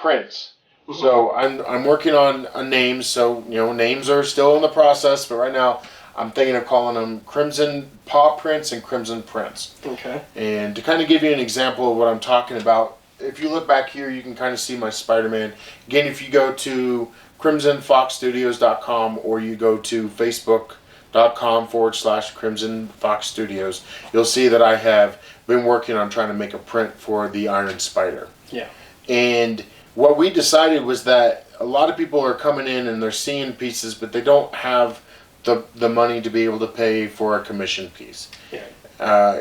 prints. So I'm working on names. So names are still in the process, but right now I'm thinking of calling them Crimson Paw Prints and Crimson Prints. Okay. And to kind of give you an example of what I'm talking about, if you look back here, you can kind of see my Spider-Man. Again, if you go to crimsonfoxstudios.com or you go to facebook.com/Crimson Fox Studios, you'll see that I have been working on trying to make a print for the Iron Spider. Yeah. And what we decided was that a lot of people are coming in and they're seeing pieces, but they don't have the money to be able to pay for a commission piece. Yeah.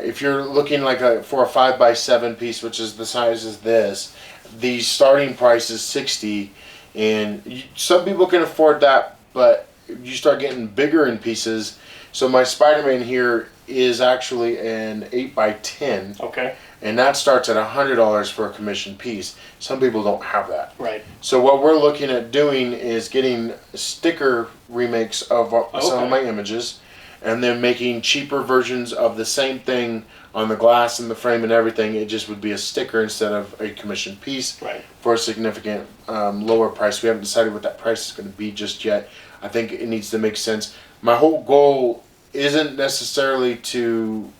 If you're looking for a 5x7 piece, which is the size as this, the starting price is $60, and some people can afford that, but you start getting bigger in pieces. So my Spider-Man here is actually an 8x10. Okay. And that starts at $100 for a commission piece. Some people don't have that. Right. So what we're looking at doing is getting sticker remakes of some of my images, and then making cheaper versions of the same thing on the glass and the frame and everything. It just would be a sticker instead of a commission piece. Right. For a significant lower price. We haven't decided what that price is going to be just yet. I think it needs to make sense. My whole goal isn't necessarily to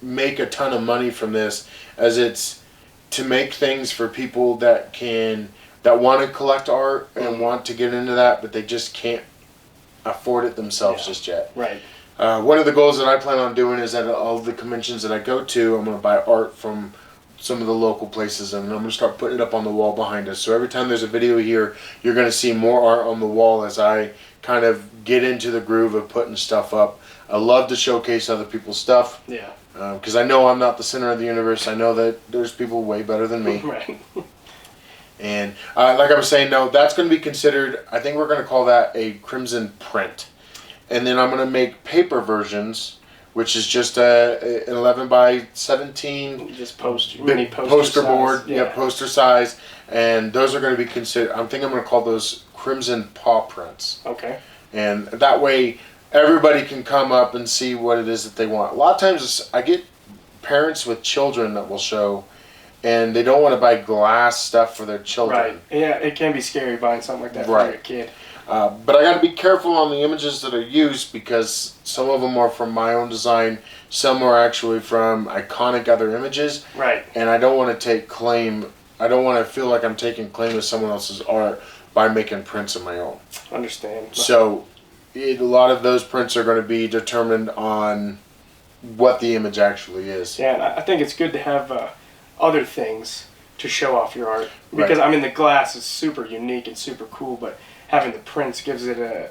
make a ton of money from this, as it's to make things for people that want to collect art and want to get into that, but they just can't afford it themselves just yet. Right. One of the goals that I plan on doing is at all the conventions that I go to, I'm going to buy art from some of the local places, and I'm going to start putting it up on the wall behind us. So every time there's a video here, you're going to see more art on the wall as I kind of get into the groove of putting stuff up. I love to showcase other people's stuff. Yeah. Because I know I'm not the center of the universe. I know that there's people way better than me. Right. And like I was saying, no, that's going to be considered, I think we're going to call that a Crimson Print. And then I'm going to make paper versions, which is just an 11x17 just poster board. Yeah. Poster size. And those are going to be considered, I think I'm going to call those Crimson Paw Prints. Okay. And that way everybody can come up and see what it is that they want. A lot of times I get parents with children that will show, and they don't want to buy glass stuff for their children. Right. Yeah, it can be scary buying something like that for your kid. But I got to be careful on the images that are used, because some of them are from my own design, some are actually from iconic other images. Right. And I don't want to take claim. I don't want to feel like I'm taking claim of someone else's art by making prints of my own. Understand. So a lot of those prints are going to be determined on what the image actually is. Yeah, and I think it's good to have other things to show off your art, because I mean the glass is super unique and super cool, but having the prints gives it a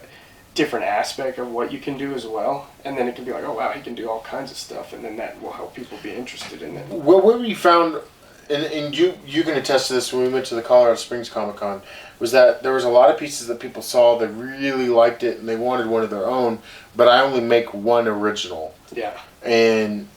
different aspect of what you can do as well, and then it can be like, oh wow, he can do all kinds of stuff, and then that will help people be interested in it. Well, what we found, and you can attest to this when we went to the Colorado Springs Comic Con, was that there was a lot of pieces that people saw that really liked it and they wanted one of their own, but I only make one original. Yeah. And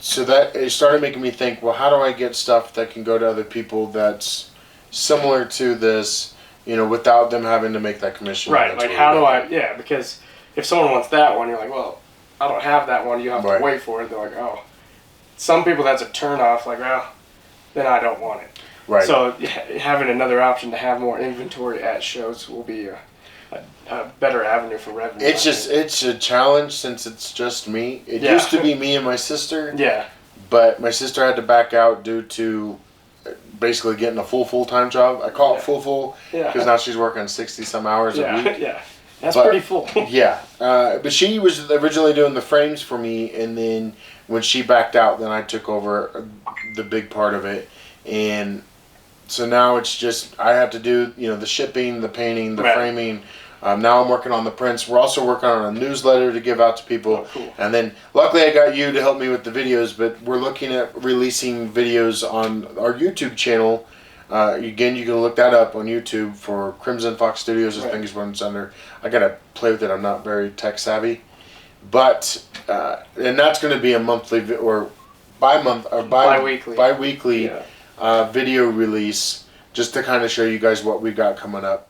so that it started making me think, well, how do I get stuff that can go to other people that's similar to this, without them having to make that commission? Right, like how do I, because if someone wants that one, you're like, well, I don't have that one, you have to wait for it. They're like, oh. Some people that's a turn off, like, well, then I don't want it. Right. So having another option to have more inventory at shows will be a better avenue for revenue. It's a challenge since it's just me. It used to be me and my sister. Yeah. But my sister had to back out due to basically getting a full-time job. I call it full because now she's working 60-some hours a week. Yeah. That's pretty full. Yeah. But she was originally doing the frames for me, and then when she backed out, then I took over the big part of it. And so now it's just, I have to do, the shipping, the painting, the framing. Now I'm working on the prints. We're also working on a newsletter to give out to people. Oh, cool. And then luckily I got you to help me with the videos, but we're looking at releasing videos on our YouTube channel. Again, you can look that up on YouTube for Crimson Fox Studios. I think is what it's under. I got to play with it. I'm not very tech savvy. But, and that's going to be a monthly or bi-weekly video release, just to kind of show you guys what we got coming up.